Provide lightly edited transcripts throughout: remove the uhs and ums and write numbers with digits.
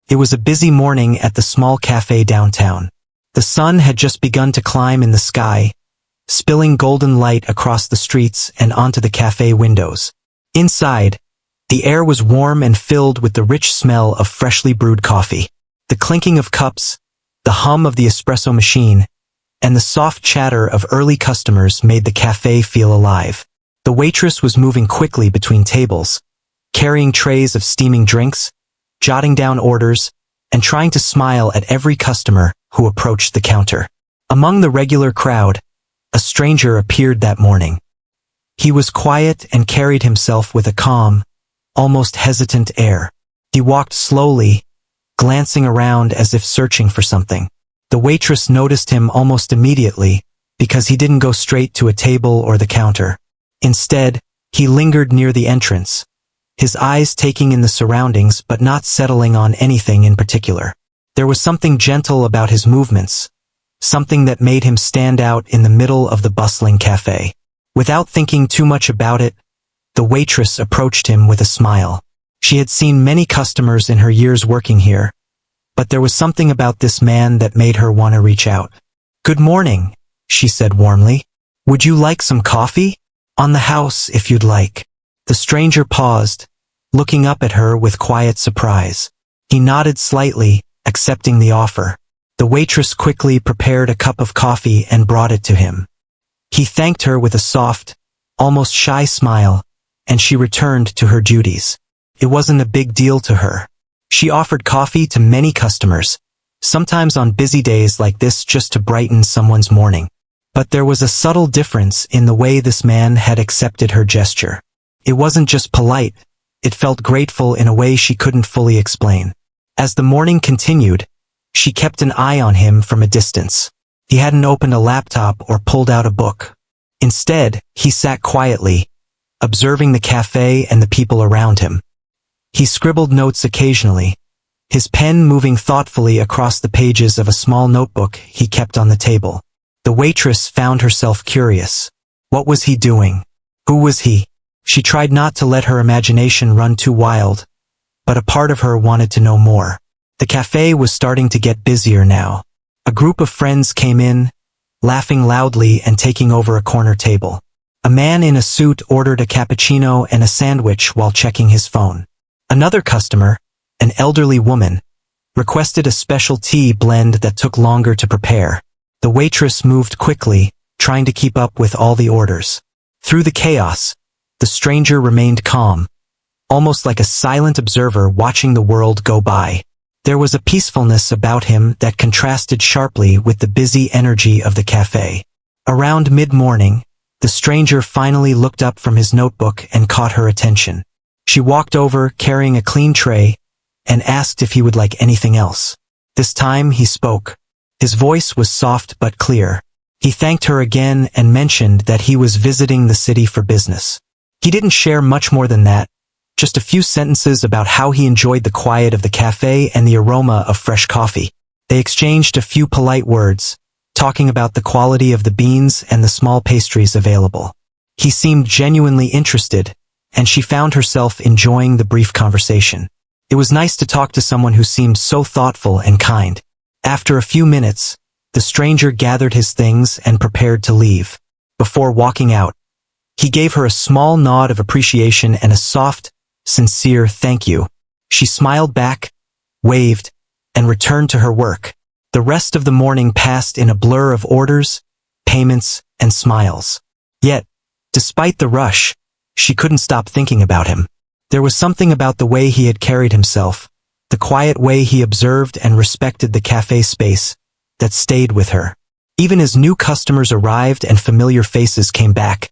It was a busy morning at the small cafe downtown. The sun had just begun to climb in the sky, spilling golden light across the streets and onto the cafe windows. Inside, the air was warm and filled with the rich smell of freshly brewed coffee. The clinking of cups, the hum of the espresso machine, and the soft chatter of early customers made the cafe feel alive. The waitress was moving quickly between tables, carrying trays of steaming drinks, jotting down orders, and trying to smile at every customer who approached the counter. Among the regular crowd, a stranger appeared that morning. He was quiet and carried himself with a calm, almost hesitant air. He walked slowly, glancing around as if searching for something. The waitress noticed him almost immediately because he didn't go straight to a table or the counter. Instead, he lingered near the entrance, his eyes taking in the surroundings but not settling on anything in particular. There was something gentle about his movements, something that made him stand out in the middle of the bustling cafe. Without thinking too much about it, the waitress approached him with a smile. She had seen many customers in her years working here, but there was something about this man that made her want to reach out. "Good morning," she said warmly. "Would you like some coffee? On the house if you'd like." The stranger paused, looking up at her with quiet surprise. He nodded slightly, accepting the offer. The waitress quickly prepared a cup of coffee and brought it to him. He thanked her with a soft, almost shy smile, and she returned to her duties. It wasn't a big deal to her. She offered coffee to many customers, sometimes on busy days like this just to brighten someone's morning. But there was a subtle difference in the way this man had accepted her gesture. It wasn't just polite, it felt grateful in a way she couldn't fully explain. As the morning continued, she kept an eye on him from a distance. He hadn't opened a laptop or pulled out a book. Instead, he sat quietly, observing the cafe and the people around him. He scribbled notes occasionally, his pen moving thoughtfully across the pages of a small notebook he kept on the table. The waitress found herself curious. What was he doing? Who was he? She tried not to let her imagination run too wild, but a part of her wanted to know more. The cafe was starting to get busier now. A group of friends came in, laughing loudly and taking over a corner table. A man in a suit ordered a cappuccino and a sandwich while checking his phone. Another customer, an elderly woman, requested a special tea blend that took longer to prepare. The waitress moved quickly, trying to keep up with all the orders. Through the chaos, the stranger remained calm, almost like a silent observer watching the world go by. There was a peacefulness about him that contrasted sharply with the busy energy of the cafe. Around mid-morning, the stranger finally looked up from his notebook and caught her attention. She walked over, carrying a clean tray, and asked if he would like anything else. This time he spoke. His voice was soft but clear. He thanked her again and mentioned that he was visiting the city for business. He didn't share much more than that, just a few sentences about how he enjoyed the quiet of the cafe and the aroma of fresh coffee. They exchanged a few polite words, talking about the quality of the beans and the small pastries available. He seemed genuinely interested, and she found herself enjoying the brief conversation. It was nice to talk to someone who seemed so thoughtful and kind. After a few minutes, the stranger gathered his things and prepared to leave. Before walking out, he gave her a small nod of appreciation and a soft, sincere thank you. She smiled back, waved, and returned to her work. The rest of the morning passed in a blur of orders, payments, and smiles. Yet, despite the rush, she couldn't stop thinking about him. There was something about the way he had carried himself, the quiet way he observed and respected the cafe space, that stayed with her. Even as new customers arrived and familiar faces came back,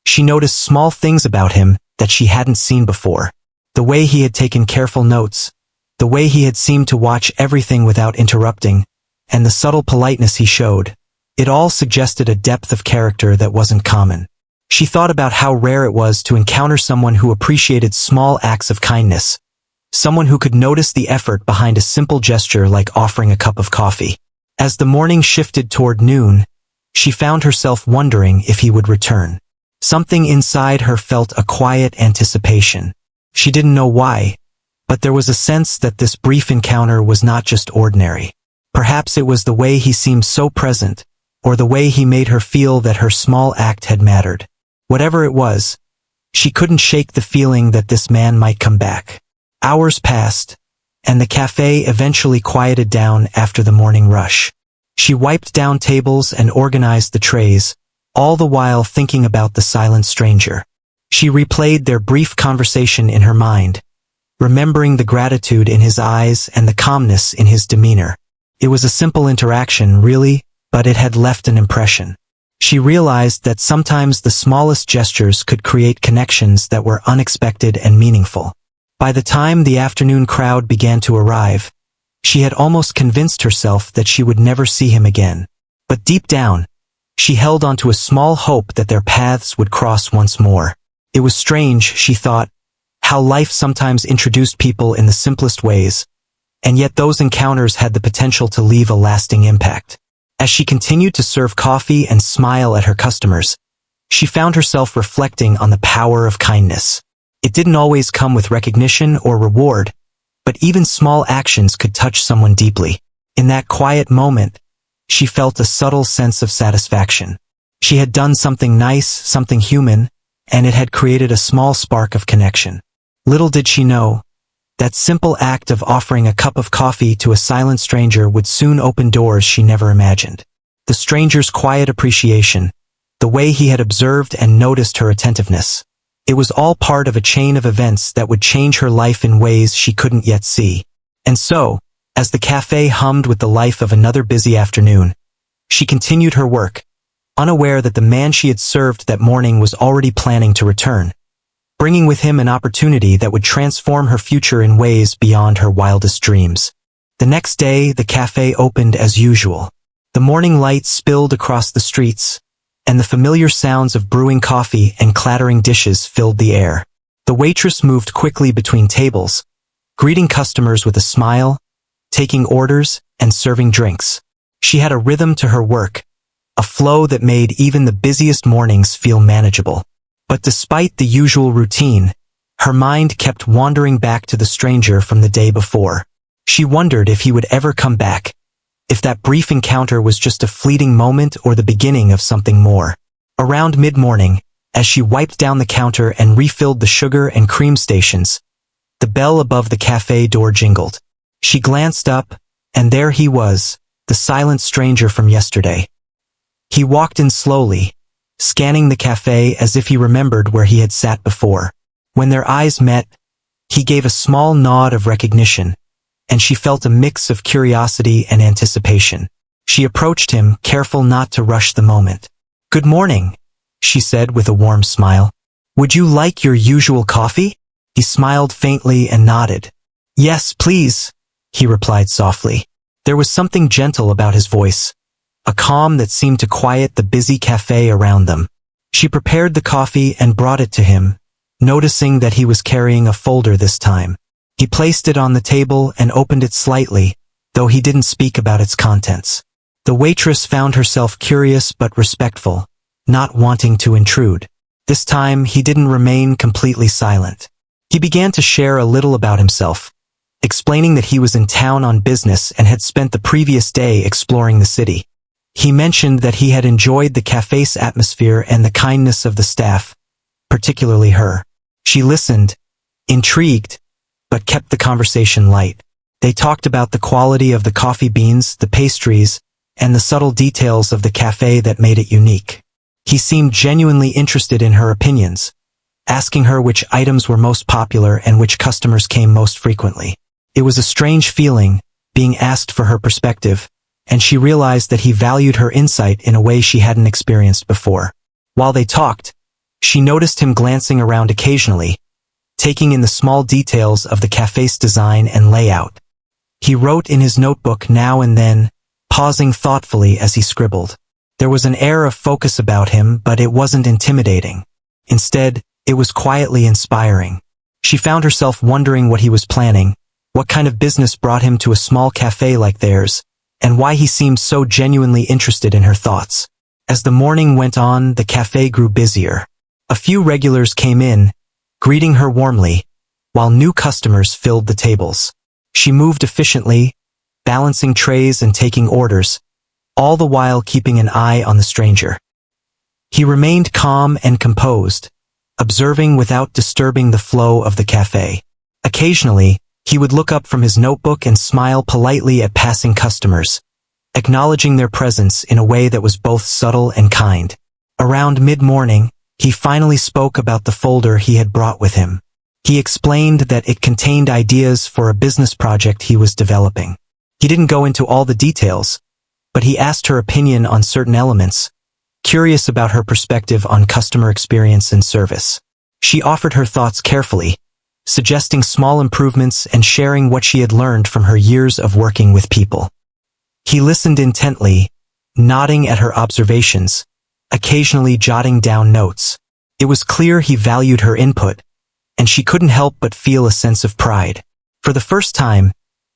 she noticed small things about him that she hadn't seen before. The way he had taken careful notes, the way he had seemed to watch everything without interrupting, and the subtle politeness he showed. It all suggested a depth of character that wasn't common. She thought about how rare it was to encounter someone who appreciated small acts of kindness, someone who could notice the effort behind a simple gesture like offering a cup of coffee. As the morning shifted toward noon, she found herself wondering if he would return. Something inside her felt a quiet anticipation. She didn't know why, But there was a sense that this brief encounter was not just ordinary. Perhaps it was the way he seemed so present, or the way he made her feel that her small act had mattered. Whatever it was, she couldn't shake the feeling that this man might come back. Hours passed, and the cafe eventually quieted down after the morning rush. She wiped down tables and organized the trays, all the while thinking about the silent stranger. She replayed their brief conversation in her mind, remembering the gratitude in his eyes and the calmness in his demeanor. It was a simple interaction, really, but it had left an impression. She realized that sometimes the smallest gestures could create connections that were unexpected and meaningful. By the time the afternoon crowd began to arrive, she had almost convinced herself that she would never see him again. But deep down, she held onto a small hope that their paths would cross once more. It was strange, she thought, how life sometimes introduced people in the simplest ways, and yet those encounters had the potential to leave a lasting impact. As she continued to serve coffee and smile at her customers, she found herself reflecting on the power of kindness. It didn't always come with recognition or reward, but even small actions could touch someone deeply. In that quiet moment, she felt a subtle sense of satisfaction. She had done something nice, something human, and it had created a small spark of connection. Little did she know, that simple act of offering a cup of coffee to a silent stranger would soon open doors she never imagined. The stranger's quiet appreciation, the way he had observed and noticed her attentiveness. It was all part of a chain of events that would change her life in ways she couldn't yet see. And so, as the cafe hummed with the life of another busy afternoon, she continued her work, unaware that the man she had served that morning was already planning to return, bringing with him an opportunity that would transform her future in ways beyond her wildest dreams. The next day, the cafe opened as usual. The morning light spilled across the streets, and the familiar sounds of brewing coffee and clattering dishes filled the air. The waitress moved quickly between tables, greeting customers with a smile, taking orders, and serving drinks. She had a rhythm to her work, a flow that made even the busiest mornings feel manageable. But despite the usual routine, her mind kept wandering back to the stranger from the day before. She wondered if he would ever come back, if that brief encounter was just a fleeting moment or the beginning of something more. Around mid-morning, as she wiped down the counter and refilled the sugar and cream stations, the bell above the cafe door jingled. She glanced up, and there he was, the silent stranger from yesterday. He walked in slowly, scanning the cafe as if he remembered where he had sat before. When their eyes met, he gave a small nod of recognition, and she felt a mix of curiosity and anticipation. She approached him, careful not to rush the moment. "Good morning," she said with a warm smile. "Would you like your usual coffee?" He smiled faintly and nodded. "Yes, please," he replied softly. There was something gentle about his voice, a calm that seemed to quiet the busy cafe around them. She prepared the coffee and brought it to him, noticing that he was carrying a folder this time. He placed it on the table and opened it slightly, though he didn't speak about its contents. The waitress found herself curious but respectful, not wanting to intrude. This time he didn't remain completely silent. He began to share a little about himself, explaining that he was in town on business and had spent the previous day exploring the city. He mentioned that he had enjoyed the cafe's atmosphere and the kindness of the staff, particularly her. She listened, intrigued, but kept the conversation light. They talked about the quality of the coffee beans, the pastries, and the subtle details of the cafe that made it unique. He seemed genuinely interested in her opinions, asking her which items were most popular and which customers came most frequently. It was a strange feeling, being asked for her perspective, and she realized that he valued her insight in a way she hadn't experienced before. While they talked, she noticed him glancing around occasionally, taking in the small details of the cafe's design and layout. He wrote in his notebook now and then, pausing thoughtfully as he scribbled. There was an air of focus about him, but it wasn't intimidating. Instead, it was quietly inspiring. She found herself wondering what he was planning, what kind of business brought him to a small cafe like theirs, and why he seemed so genuinely interested in her thoughts. As the morning went on, the cafe grew busier. A few regulars came in, greeting her warmly, while new customers filled the tables. She moved efficiently, balancing trays and taking orders, all the while keeping an eye on the stranger. He remained calm and composed, observing without disturbing the flow of the cafe. Occasionally, he would look up from his notebook and smile politely at passing customers, acknowledging their presence in a way that was both subtle and kind. Around mid-morning, he finally spoke about the folder he had brought with him. He explained that it contained ideas for a business project he was developing. He didn't go into all the details, but he asked her opinion on certain elements, curious about her perspective on customer experience and service. She offered her thoughts carefully, suggesting small improvements and sharing what she had learned from her years of working with people. He listened intently, nodding at her observations, occasionally jotting down notes. It was clear he valued her input, and she couldn't help but feel a sense of pride. For the first time,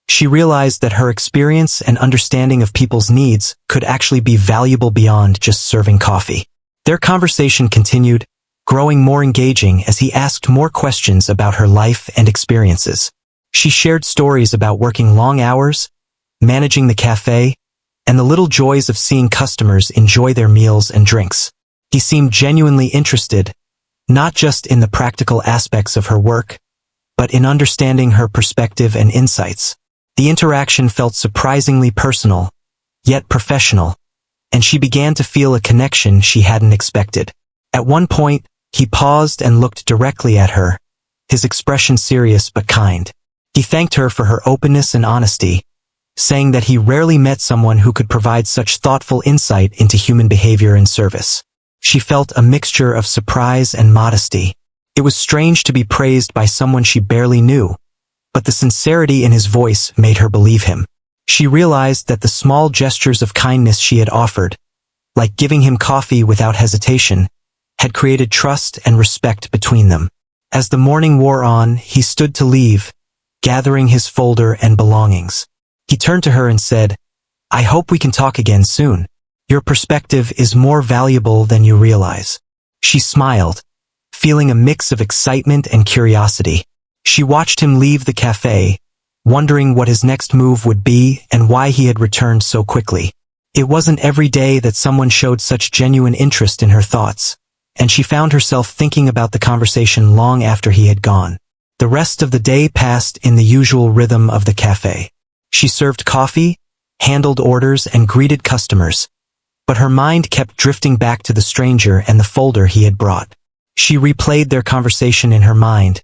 she realized that her experience and understanding of people's needs could actually be valuable beyond just serving coffee. Their conversation continued, growing more engaging as he asked more questions about her life and experiences. She shared stories about working long hours, managing the cafe, and the little joys of seeing customers enjoy their meals and drinks. He seemed genuinely interested, not just in the practical aspects of her work, but in understanding her perspective and insights. The interaction felt surprisingly personal, yet professional, and she began to feel a connection she hadn't expected. At one point, he paused and looked directly at her, his expression serious but kind. He thanked her for her openness and honesty, saying that he rarely met someone who could provide such thoughtful insight into human behavior and service. She felt a mixture of surprise and modesty. It was strange to be praised by someone she barely knew, but the sincerity in his voice made her believe him. She realized that the small gestures of kindness she had offered, like giving him coffee without hesitation, had created trust and respect between them. As the morning wore on, he stood to leave, gathering his folder and belongings. He turned to her and said, "I hope we can talk again soon. Your perspective is more valuable than you realize." She smiled, feeling a mix of excitement and curiosity. She watched him leave the cafe, wondering what his next move would be and why he had returned so quickly. It wasn't every day that someone showed such genuine interest in her thoughts, and she found herself thinking about the conversation long after he had gone. The rest of the day passed in the usual rhythm of the cafe. She served coffee, handled orders, and greeted customers, but her mind kept drifting back to the stranger and the folder he had brought. She replayed their conversation in her mind,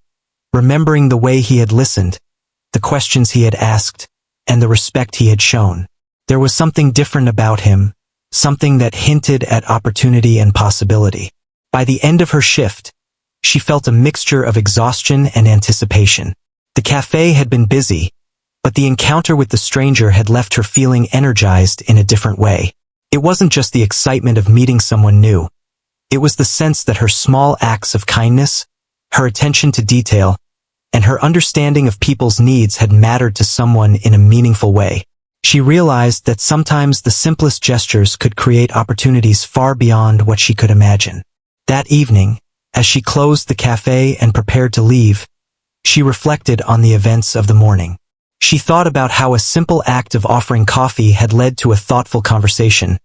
remembering the way he had listened, the questions he had asked, and the respect he had shown. There was something different about him, something that hinted at opportunity and possibility. By the end of her shift, she felt a mixture of exhaustion and anticipation. The cafe had been busy, but the encounter with the stranger had left her feeling energized in a different way. It wasn't just the excitement of meeting someone new. It was the sense that her small acts of kindness, her attention to detail, and her understanding of people's needs had mattered to someone in a meaningful way. She realized that sometimes the simplest gestures could create opportunities far beyond what she could imagine. That evening, as she closed the cafe and prepared to leave, she reflected on the events of the morning. She thought about how a simple act of offering coffee had led to a thoughtful conversation,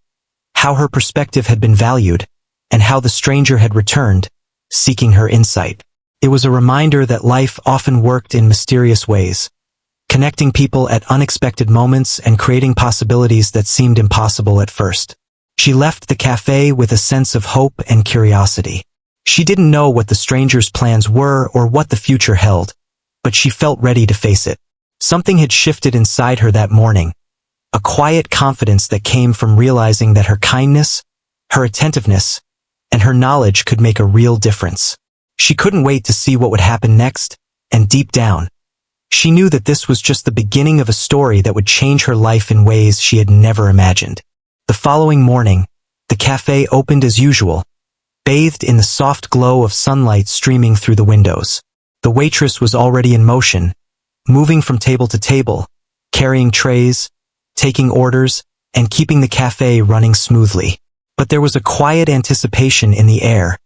how her perspective had been valued, and how the stranger had returned, seeking her insight. It was a reminder that life often worked in mysterious ways, connecting people at unexpected moments and creating possibilities that seemed impossible at first. She left the cafe with a sense of hope and curiosity. She didn't know what the stranger's plans were or what the future held, but she felt ready to face it. Something had shifted inside her that morning, a quiet confidence that came from realizing that her kindness, her attentiveness, and her knowledge could make a real difference. She couldn't wait to see what would happen next, and deep down, she knew that this was just the beginning of a story that would change her life in ways she had never imagined. The following morning, the cafe opened as usual, bathed in the soft glow of sunlight streaming through the windows. The waitress was already in motion, moving from table to table, carrying trays, taking orders, and keeping the cafe running smoothly. But there was a quiet anticipation in the air,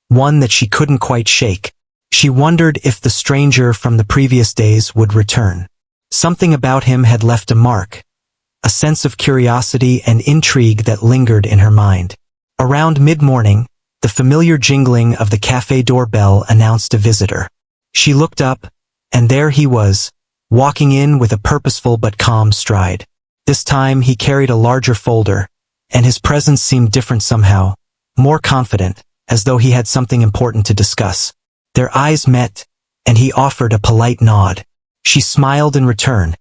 one that she couldn't quite shake. She wondered if the stranger from the previous days would return. Something about him had left a mark, a sense of curiosity and intrigue that lingered in her mind. Around mid-morning, the familiar jingling of the cafe doorbell announced a visitor. She looked up, and there he was, walking in with a purposeful but calm stride. This time he carried a larger folder, and his presence seemed different somehow, more confident, as though he had something important to discuss. Their eyes met, and he offered a polite nod. She smiled in return,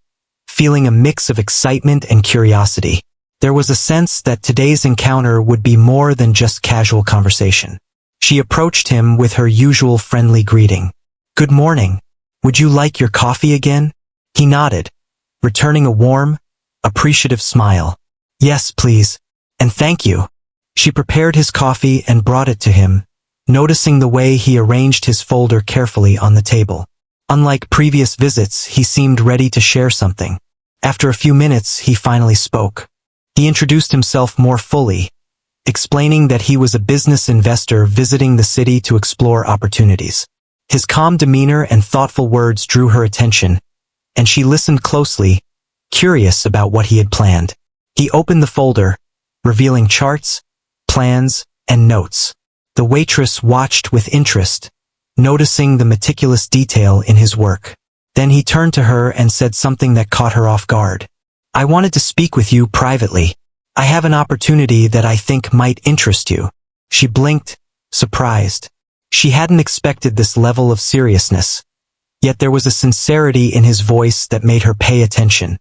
feeling a mix of excitement and curiosity. There was a sense that today's encounter would be more than just casual conversation. She approached him with her usual friendly greeting. "Good morning. Would you like your coffee again?" He nodded, returning a warm, appreciative smile. "Yes, please. And thank you." She prepared his coffee and brought it to him, noticing the way he arranged his folder carefully on the table. Unlike previous visits, he seemed ready to share something. After a few minutes, he finally spoke. He introduced himself more fully, explaining that he was a business investor visiting the city to explore opportunities. His calm demeanor and thoughtful words drew her attention, and she listened closely, curious about what he had planned. He opened the folder, revealing charts, plans, and notes. The waitress watched with interest, noticing the meticulous detail in his work. Then he turned to her and said something that caught her off guard. "I wanted to speak with you privately. I have an opportunity that I think might interest you." She blinked, surprised. She hadn't expected this level of seriousness, yet there was a sincerity in his voice that made her pay attention.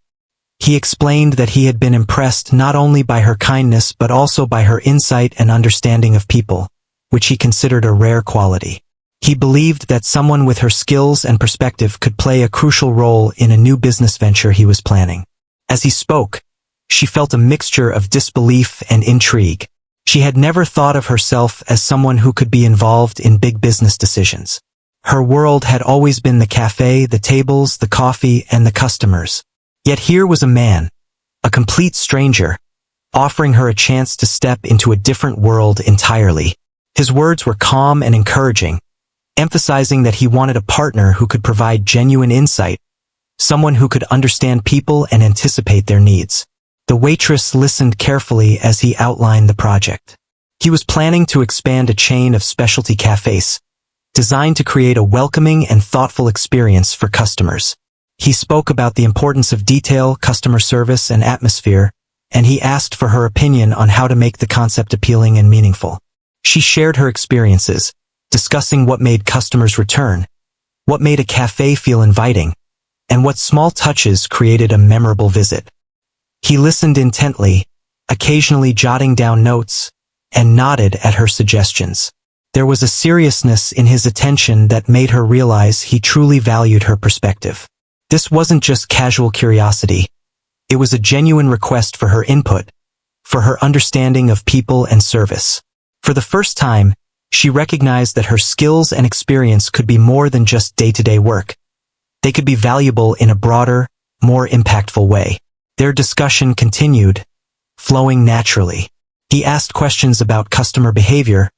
He explained that he had been impressed not only by her kindness but also by her insight and understanding of people, which he considered a rare quality. He believed that someone with her skills and perspective could play a crucial role in a new business venture he was planning. As he spoke, she felt a mixture of disbelief and intrigue. She had never thought of herself as someone who could be involved in big business decisions. Her world had always been the cafe, the tables, the coffee, and the customers. Yet here was a man, a complete stranger, offering her a chance to step into a different world entirely. His words were calm and encouraging, emphasizing that he wanted a partner who could provide genuine insight, someone who could understand people and anticipate their needs. The waitress listened carefully as he outlined the project. He was planning to expand a chain of specialty cafes, designed to create a welcoming and thoughtful experience for customers. He spoke about the importance of detail, customer service, and atmosphere, and he asked for her opinion on how to make the concept appealing and meaningful. She shared her experiences, discussing what made customers return, what made a cafe feel inviting, and what small touches created a memorable visit. He listened intently, occasionally jotting down notes, and nodded at her suggestions. There was a seriousness in his attention that made her realize he truly valued her perspective. This wasn't just casual curiosity. It was a genuine request for her input, for her understanding of people and service. For the first time, she recognized that her skills and experience could be more than just day-to-day work. They could be valuable in a broader, more impactful way. Their discussion continued, flowing naturally. He asked questions about customer behavior,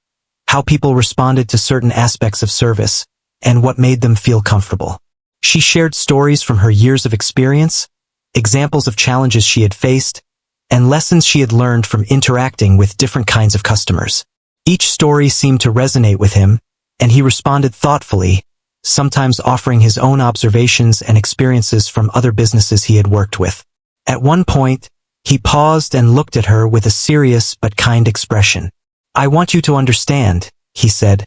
how people responded to certain aspects of service, and what made them feel comfortable. She shared stories from her years of experience, examples of challenges she had faced, and lessons she had learned from interacting with different kinds of customers. Each story seemed to resonate with him, and he responded thoughtfully, sometimes offering his own observations and experiences from other businesses he had worked with. At one point, he paused and looked at her with a serious but kind expression. "I want you to understand," he said,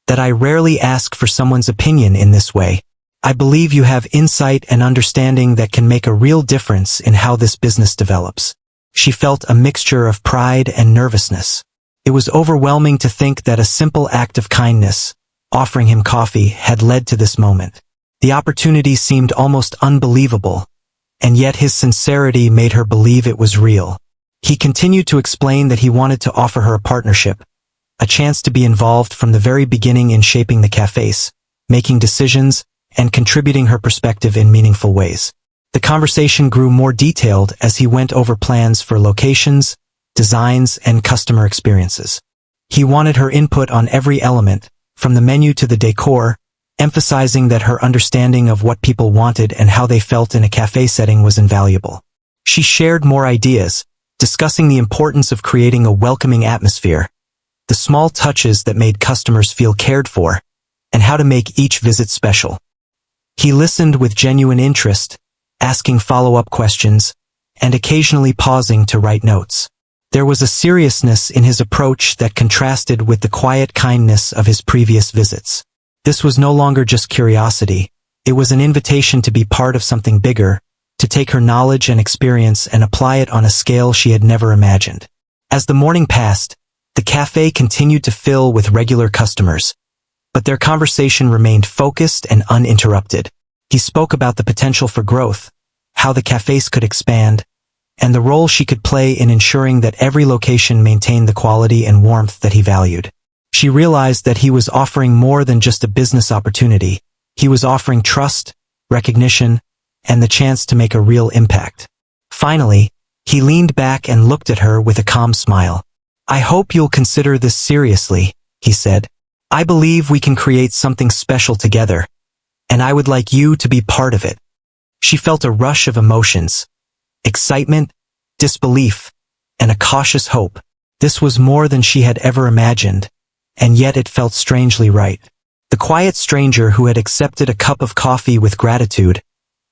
"that I rarely ask for someone's opinion in this way. I believe you have insight and understanding that can make a real difference in how this business develops." She felt a mixture of pride and nervousness. It was overwhelming to think that a simple act of kindness, offering him coffee, had led to this moment. The opportunity seemed almost unbelievable, and yet his sincerity made her believe it was real. He continued to explain that he wanted to offer her a partnership, a chance to be involved from the very beginning in shaping the cafes, making decisions, and contributing her perspective in meaningful ways. The conversation grew more detailed as he went over plans for locations, designs, and customer experiences. He wanted her input on every element, from the menu to the decor, emphasizing that her understanding of what people wanted and how they felt in a cafe setting was invaluable. She shared more ideas, discussing the importance of creating a welcoming atmosphere, the small touches that made customers feel cared for, and how to make each visit special. He listened with genuine interest, asking follow-up questions, and occasionally pausing to write notes. There was a seriousness in his approach that contrasted with the quiet kindness of his previous visits. This was no longer just curiosity, it was an invitation to be part of something bigger, to take her knowledge and experience and apply it on a scale she had never imagined. As the morning passed, the cafe continued to fill with regular customers, but their conversation remained focused and uninterrupted. He spoke about the potential for growth, how the cafes could expand, and the role she could play in ensuring that every location maintained the quality and warmth that he valued. She realized that he was offering more than just a business opportunity. He was offering trust, recognition, and the chance to make a real impact. Finally, he leaned back and looked at her with a calm smile. "I hope you'll consider this seriously," he said. "I believe we can create something special together, and I would like you to be part of it." She felt a rush of emotions. Excitement, disbelief, and a cautious hope. This was more than she had ever imagined, and yet it felt strangely right. The quiet stranger who had accepted a cup of coffee with gratitude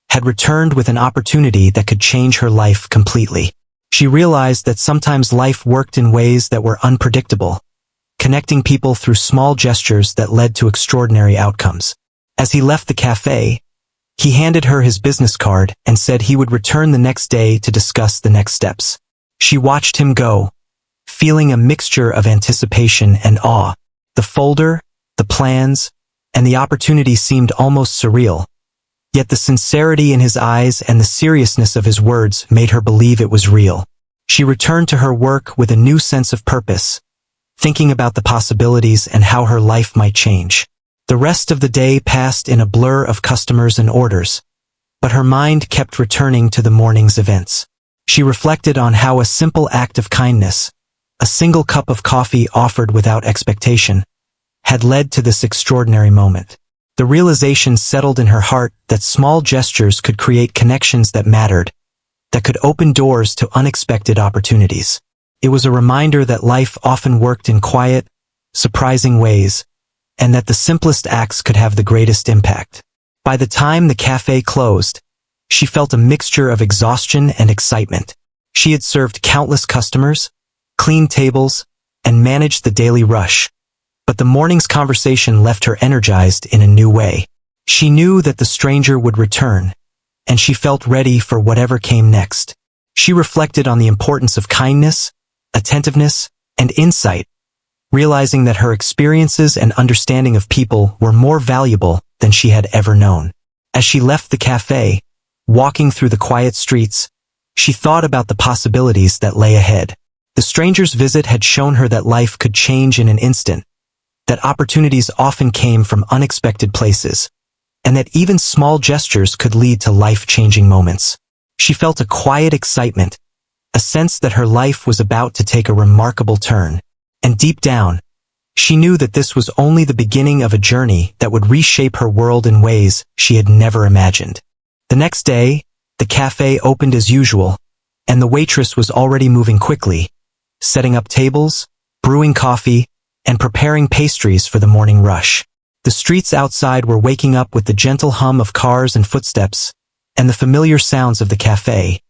had returned with an opportunity that could change her life completely. She realized that sometimes life worked in ways that were unpredictable, connecting people through small gestures that led to extraordinary outcomes. As he left the cafe, he handed her his business card and said he would return the next day to discuss the next steps. She watched him go, feeling a mixture of anticipation and awe. The folder, the plans, and the opportunity seemed almost surreal. Yet the sincerity in his eyes and the seriousness of his words made her believe it was real. She returned to her work with a new sense of purpose, thinking about the possibilities and how her life might change. The rest of the day passed in a blur of customers and orders, but her mind kept returning to the morning's events. She reflected on how a simple act of kindness, a single cup of coffee offered without expectation, had led to this extraordinary moment. The realization settled in her heart that small gestures could create connections that mattered, that could open doors to unexpected opportunities. It was a reminder that life often worked in quiet, surprising ways, and that the simplest acts could have the greatest impact. By the time the cafe closed, she felt a mixture of exhaustion and excitement. She had served countless customers, cleaned tables, and managed the daily rush, but the morning's conversation left her energized in a new way. She knew that the stranger would return, and she felt ready for whatever came next. She reflected on the importance of kindness, attentiveness, and insight, realizing that her experiences and understanding of people were more valuable than she had ever known. As she left the cafe, walking through the quiet streets, she thought about the possibilities that lay ahead. The stranger's visit had shown her that life could change in an instant, that opportunities often came from unexpected places, and that even small gestures could lead to life-changing moments. She felt a quiet excitement, a sense that her life was about to take a remarkable turn. And deep down, she knew that this was only the beginning of a journey that would reshape her world in ways she had never imagined. The next day, the cafe opened as usual, and the waitress was already moving quickly, setting up tables, brewing coffee, and preparing pastries for the morning rush. The streets outside were waking up with the gentle hum of cars and footsteps, and the familiar sounds of the cafe.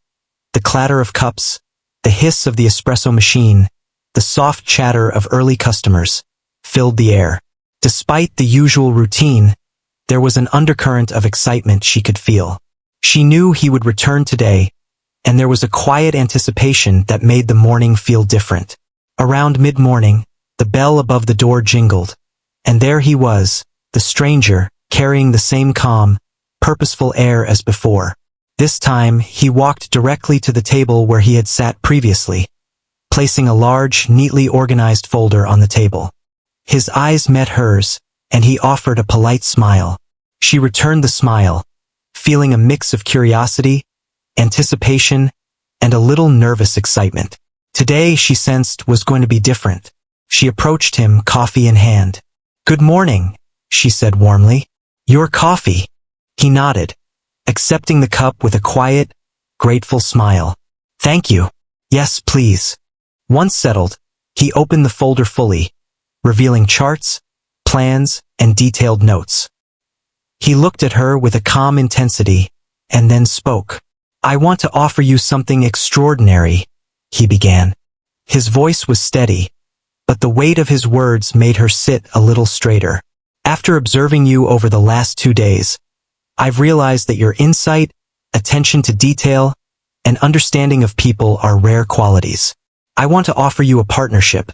The clatter of cups, the hiss of the espresso machine, the soft chatter of early customers filled the air. Despite the usual routine, there was an undercurrent of excitement she could feel. She knew he would return today, and there was a quiet anticipation that made the morning feel different. Around mid-morning, the bell above the door jingled, and there he was, the stranger, carrying the same calm, purposeful air as before. This time, he walked directly to the table where he had sat previously, placing a large, neatly organized folder on the table. His eyes met hers, and he offered a polite smile. She returned the smile, feeling a mix of curiosity, anticipation, and a little nervous excitement. Today, she sensed, was going to be different. She approached him, coffee in hand. "Good morning," she said warmly. Your coffee. He nodded, accepting the cup with a quiet, grateful smile. Thank you. Yes, please. Once settled, he opened the folder fully, revealing charts, plans, and detailed notes. He looked at her with a calm intensity, and then spoke. I want to offer you something extraordinary, he began. His voice was steady, but the weight of his words made her sit a little straighter. After observing you over the last 2 days, I've realized that your insight, attention to detail, and understanding of people are rare qualities. I want to offer you a partnership,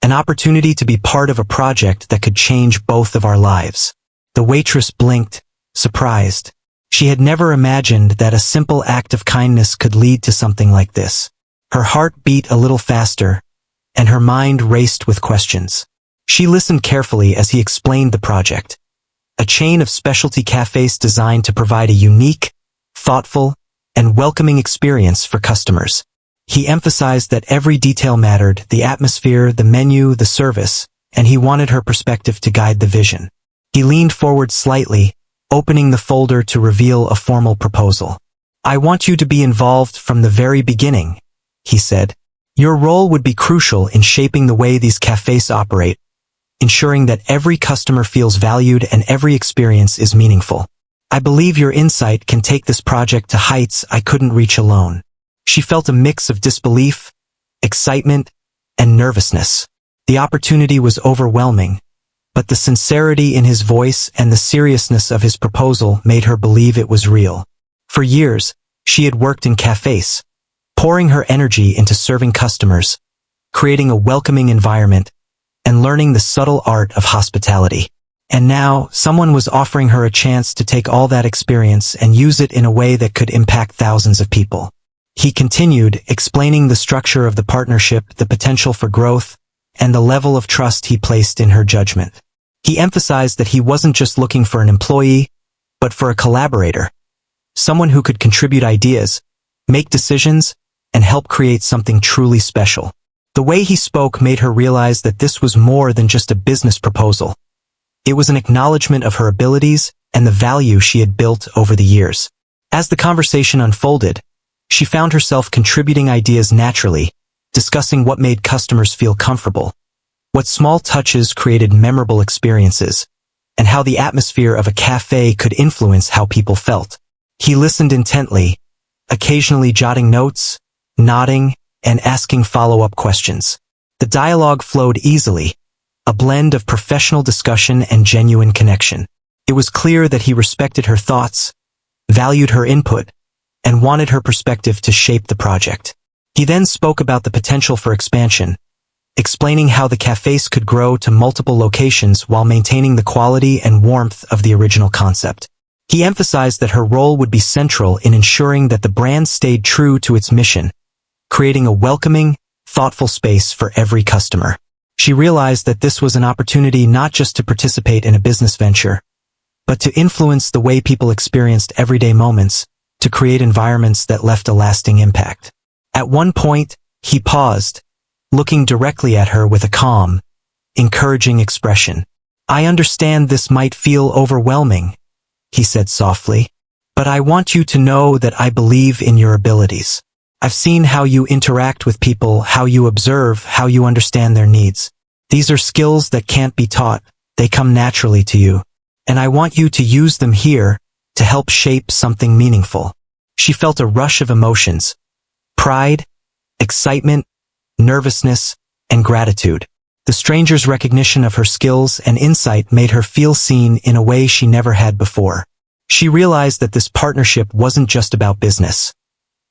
an opportunity to be part of a project that could change both of our lives. The waitress blinked, surprised. She had never imagined that a simple act of kindness could lead to something like this. Her heart beat a little faster, and her mind raced with questions. She listened carefully as he explained the project. A chain of specialty cafes designed to provide a unique, thoughtful, and welcoming experience for customers. He emphasized that every detail mattered, the atmosphere, the menu, the service, and he wanted her perspective to guide the vision. He leaned forward slightly, opening the folder to reveal a formal proposal. I want you to be involved from the very beginning, he said. Your role would be crucial in shaping the way these cafes operate, ensuring that every customer feels valued and every experience is meaningful. I believe your insight can take this project to heights I couldn't reach alone. She felt a mix of disbelief, excitement, and nervousness. The opportunity was overwhelming, but the sincerity in his voice and the seriousness of his proposal made her believe it was real. For years, she had worked in cafes, pouring her energy into serving customers, creating a welcoming environment, and learning the subtle art of hospitality. And now, someone was offering her a chance to take all that experience and use it in a way that could impact thousands of people. He continued, explaining the structure of the partnership, the potential for growth, and the level of trust he placed in her judgment. He emphasized that he wasn't just looking for an employee, but for a collaborator, someone who could contribute ideas, make decisions, and help create something truly special. The way he spoke made her realize that this was more than just a business proposal. It was an acknowledgement of her abilities and the value she had built over the years. As the conversation unfolded, she found herself contributing ideas naturally, discussing what made customers feel comfortable, what small touches created memorable experiences, and how the atmosphere of a cafe could influence how people felt. He listened intently, occasionally jotting notes, nodding, and asking follow-up questions. The dialogue flowed easily, a blend of professional discussion and genuine connection. It was clear that he respected her thoughts, valued her input, and wanted her perspective to shape the project. He then spoke about the potential for expansion, explaining how the cafes could grow to multiple locations while maintaining the quality and warmth of the original concept. He emphasized that her role would be central in ensuring that the brand stayed true to its mission, creating a welcoming, thoughtful space for every customer. She realized that this was an opportunity not just to participate in a business venture, but to influence the way people experienced everyday moments, to create environments that left a lasting impact. At one point, he paused, looking directly at her with a calm, encouraging expression. I understand this might feel overwhelming, he said softly, but I want you to know that I believe in your abilities. I've seen how you interact with people, how you observe, how you understand their needs. These are skills that can't be taught, they come naturally to you. And I want you to use them here to help shape something meaningful. She felt a rush of emotions: pride, excitement, nervousness, and gratitude. The stranger's recognition of her skills and insight made her feel seen in a way she never had before. She realized that this partnership wasn't just about business.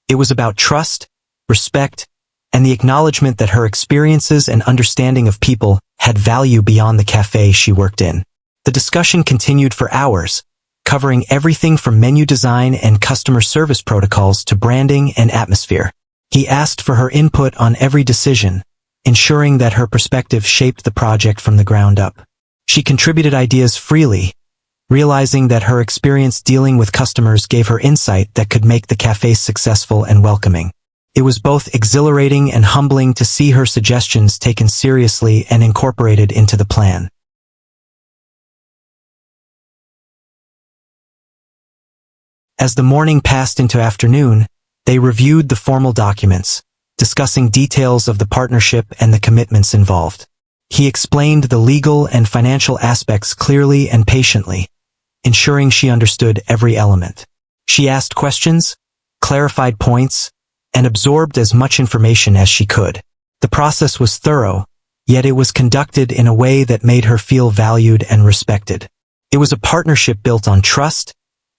It was about trust, respect, and the acknowledgement that her experiences and understanding of people had value beyond the cafe she worked in. The discussion continued for hours, covering everything from menu design and customer service protocols to branding and atmosphere. He asked for her input on every decision, ensuring that her perspective shaped the project from the ground up. She contributed ideas freely, realizing that her experience dealing with customers gave her insight that could make the cafe successful and welcoming. It was both exhilarating and humbling to see her suggestions taken seriously and incorporated into the plan. As the morning passed into afternoon, they reviewed the formal documents, discussing details of the partnership and the commitments involved. He explained the legal and financial aspects clearly and patiently, ensuring she understood every element. She asked questions, clarified points, and absorbed as much information as she could. The process was thorough, yet it was conducted in a way that made her feel valued and respected. It was a partnership built on trust,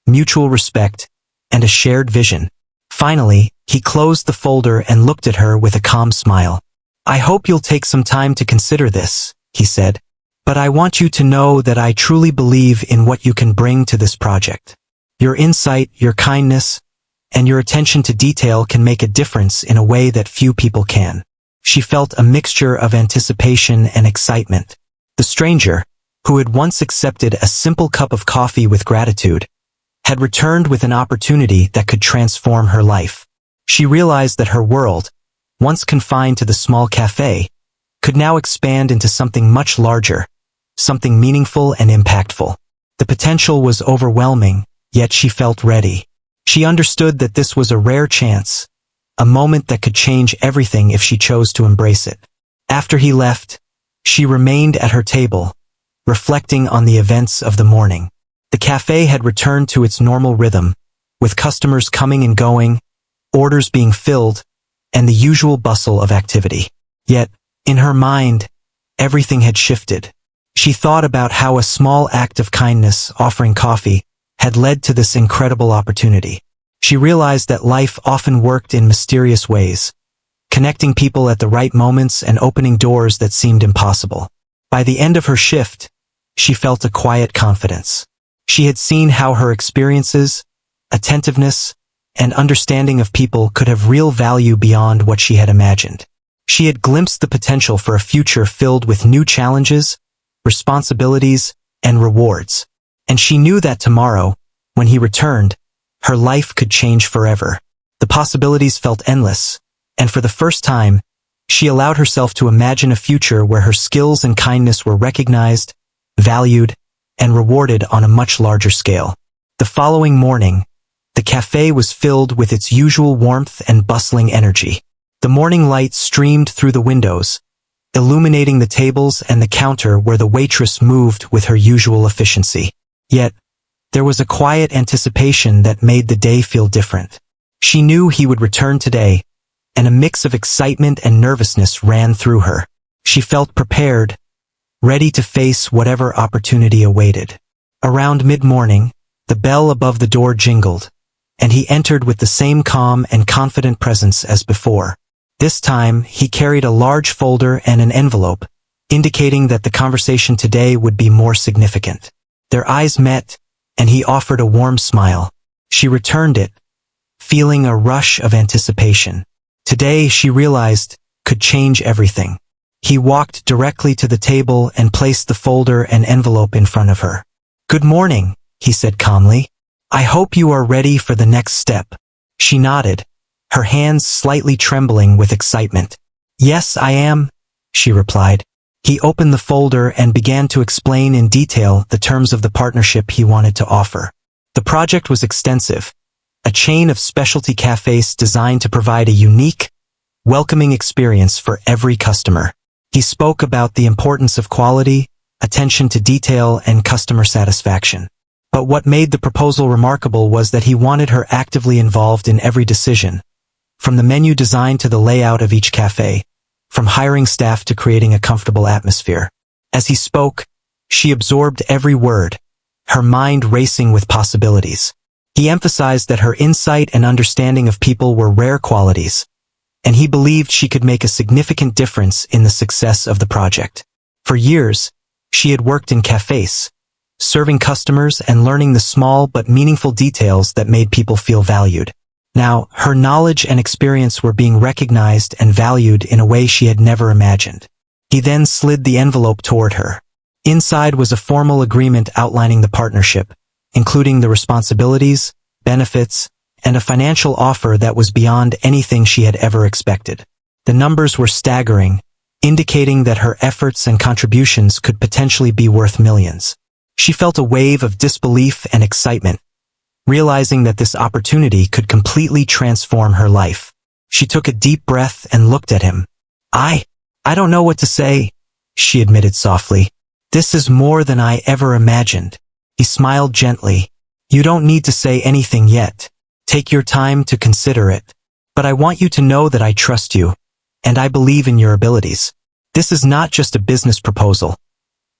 mutual respect, and a shared vision. Finally, he closed the folder and looked at her with a calm smile. "I hope you'll take some time to consider this," he said, "but I want you to know that I truly believe in what you can bring to this project. Your insight, your kindness, and your attention to detail can make a difference in a way that few people can." She felt a mixture of anticipation and excitement. The stranger, who had once accepted a simple cup of coffee with gratitude, had returned with an opportunity that could transform her life. She realized that her world, once confined to the small cafe, could now expand into something much larger, something meaningful and impactful. The potential was overwhelming, yet she felt ready. She understood that this was a rare chance, a moment that could change everything if she chose to embrace it. After he left, she remained at her table, reflecting on the events of the morning. The cafe had returned to its normal rhythm, with customers coming and going, orders being filled, and the usual bustle of activity. Yet, in her mind, everything had shifted. She thought about how a small act of kindness, offering coffee, had led to this incredible opportunity. She realized that life often worked in mysterious ways, connecting people at the right moments and opening doors that seemed impossible. By the end of her shift, she felt a quiet confidence. She had seen how her experiences, attentiveness, and understanding of people could have real value beyond what she had imagined. She had glimpsed the potential for a future filled with new challenges, responsibilities, and rewards. And she knew that tomorrow, when he returned, her life could change forever. The possibilities felt endless, and for the first time, she allowed herself to imagine a future where her skills and kindness were recognized, valued, and rewarded on a much larger scale. The following morning, the cafe was filled with its usual warmth and bustling energy. The morning light streamed through the windows, illuminating the tables and the counter where the waitress moved with her usual efficiency. Yet, there was a quiet anticipation that made the day feel different. She knew he would return today, and a mix of excitement and nervousness ran through her. She felt prepared, ready to face whatever opportunity awaited. Around mid-morning, the bell above the door jingled, and he entered with the same calm and confident presence as before. This time, he carried a large folder and an envelope, indicating that the conversation today would be more significant. Their eyes met, and he offered a warm smile. She returned it, feeling a rush of anticipation. Today, she realized, could change everything. He walked directly to the table and placed the folder and envelope in front of her. "Good morning," he said calmly. "I hope you are ready for the next step." She nodded, her hands slightly trembling with excitement. "Yes, I am," she replied. He opened the folder and began to explain in detail the terms of the partnership he wanted to offer. The project was extensive, a chain of specialty cafes designed to provide a unique, welcoming experience for every customer. He spoke about the importance of quality, attention to detail, and customer satisfaction. But what made the proposal remarkable was that he wanted her actively involved in every decision, from the menu design to the layout of each cafe, from hiring staff to creating a comfortable atmosphere. As he spoke, she absorbed every word, her mind racing with possibilities. He emphasized that her insight and understanding of people were rare qualities, and he believed she could make a significant difference in the success of the project. For years, she had worked in cafes, serving customers and learning the small but meaningful details that made people feel valued. Now, her knowledge and experience were being recognized and valued in a way she had never imagined. He then slid the envelope toward her. Inside was a formal agreement outlining the partnership, including the responsibilities, benefits, and a financial offer that was beyond anything she had ever expected. The numbers were staggering, indicating that her efforts and contributions could potentially be worth millions. She felt a wave of disbelief and excitement, realizing that this opportunity could completely transform her life. She took a deep breath and looked at him. I don't know what to say, she admitted softly. This is more than I ever imagined. He smiled gently. You don't need to say anything yet. Take your time to consider it. But I want you to know that I trust you, and I believe in your abilities. This is not just a business proposal.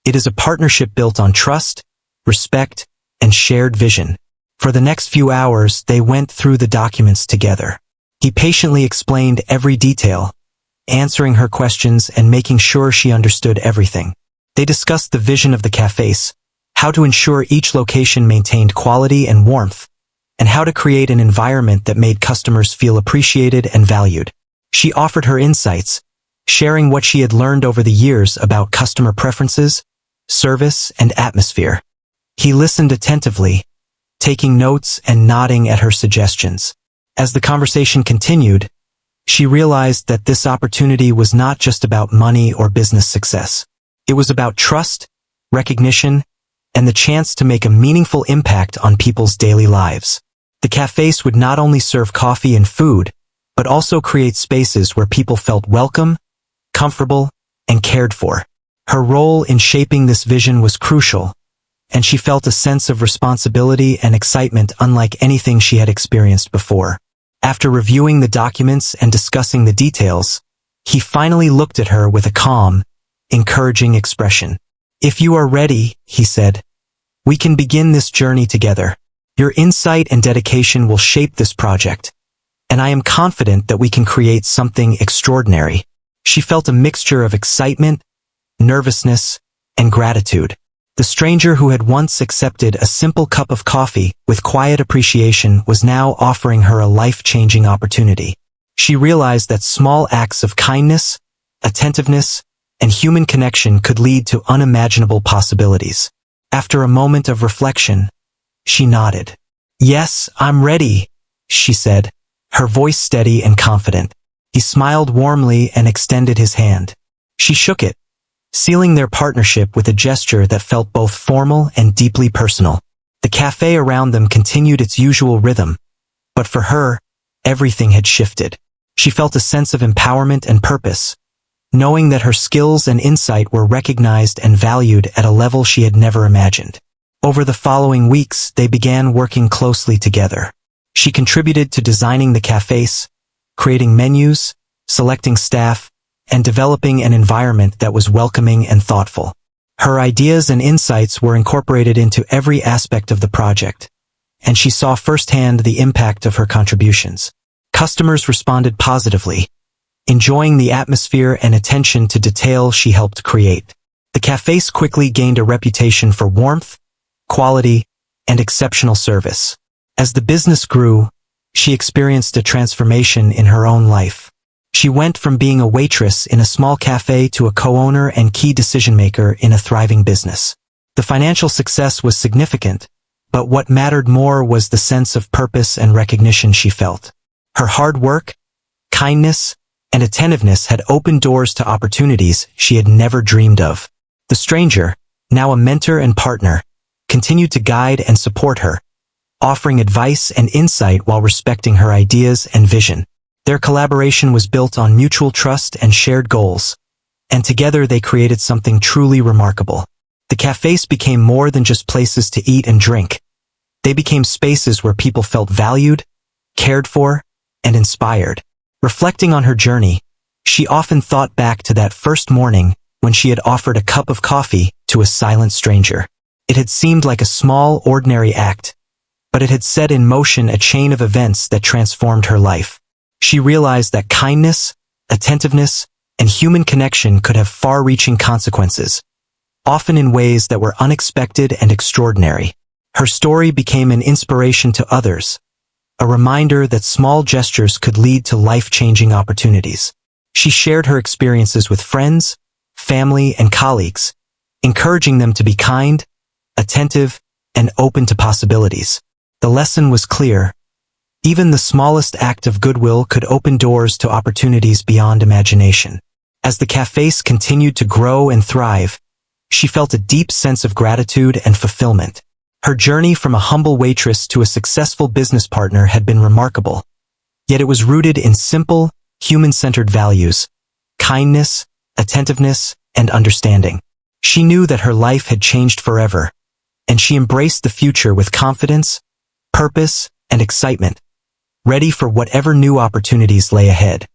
It is a partnership built on trust, respect, and shared vision. For the next few hours, they went through the documents together. He patiently explained every detail, answering her questions and making sure she understood everything. They discussed the vision of the cafes, how to ensure each location maintained quality and warmth, and how to create an environment that made customers feel appreciated and valued. She offered her insights, sharing what she had learned over the years about customer preferences, service, and atmosphere. He listened attentively, taking notes and nodding at her suggestions. As the conversation continued, she realized that this opportunity was not just about money or business success. It was about trust, recognition, and the chance to make a meaningful impact on people's daily lives. The cafes would not only serve coffee and food, but also create spaces where people felt welcome, comfortable, and cared for. Her role in shaping this vision was crucial, and she felt a sense of responsibility and excitement unlike anything she had experienced before. After reviewing the documents and discussing the details, he finally looked at her with a calm, encouraging expression. If you are ready, he said, we can begin this journey together. Your insight and dedication will shape this project, and I am confident that we can create something extraordinary. She felt a mixture of excitement, nervousness, and gratitude. The stranger who had once accepted a simple cup of coffee with quiet appreciation was now offering her a life-changing opportunity. She realized that small acts of kindness, attentiveness, and human connection could lead to unimaginable possibilities. After a moment of reflection, she nodded. Yes, I'm ready, she said, her voice steady and confident. He smiled warmly and extended his hand. She shook it, sealing their partnership with a gesture that felt both formal and deeply personal. The cafe around them continued its usual rhythm, but for her, everything had shifted. She felt a sense of empowerment and purpose, knowing that her skills and insight were recognized and valued at a level she had never imagined. Over the following weeks, they began working closely together. She contributed to designing the cafes, creating menus, selecting staff, and developing an environment that was welcoming and thoughtful. Her ideas and insights were incorporated into every aspect of the project, and she saw firsthand the impact of her contributions. Customers responded positively, enjoying the atmosphere and attention to detail she helped create. The cafes quickly gained a reputation for warmth, quality, and exceptional service. As the business grew, she experienced a transformation in her own life. She went from being a waitress in a small cafe to a co-owner and key decision-maker in a thriving business. The financial success was significant, but what mattered more was the sense of purpose and recognition she felt. Her hard work, kindness, and attentiveness had opened doors to opportunities she had never dreamed of. The stranger, now a mentor and partner, continued to guide and support her, offering advice and insight while respecting her ideas and vision. Their collaboration was built on mutual trust and shared goals, and together they created something truly remarkable. The cafes became more than just places to eat and drink. They became spaces where people felt valued, cared for, and inspired. Reflecting on her journey, she often thought back to that first morning when she had offered a cup of coffee to a silent stranger. It had seemed like a small, ordinary act, but it had set in motion a chain of events that transformed her life. She realized that kindness, attentiveness, and human connection could have far-reaching consequences, often in ways that were unexpected and extraordinary. Her story became an inspiration to others, a reminder that small gestures could lead to life-changing opportunities. She shared her experiences with friends, family, and colleagues, encouraging them to be kind, attentive, and open to possibilities. The lesson was clear. Even the smallest act of goodwill could open doors to opportunities beyond imagination. As the cafes continued to grow and thrive, she felt a deep sense of gratitude and fulfillment. Her journey from a humble waitress to a successful business partner had been remarkable. Yet it was rooted in simple, human-centered values: kindness, attentiveness, and understanding. She knew that her life had changed forever, and she embraced the future with confidence, purpose, and excitement, ready for whatever new opportunities lay ahead.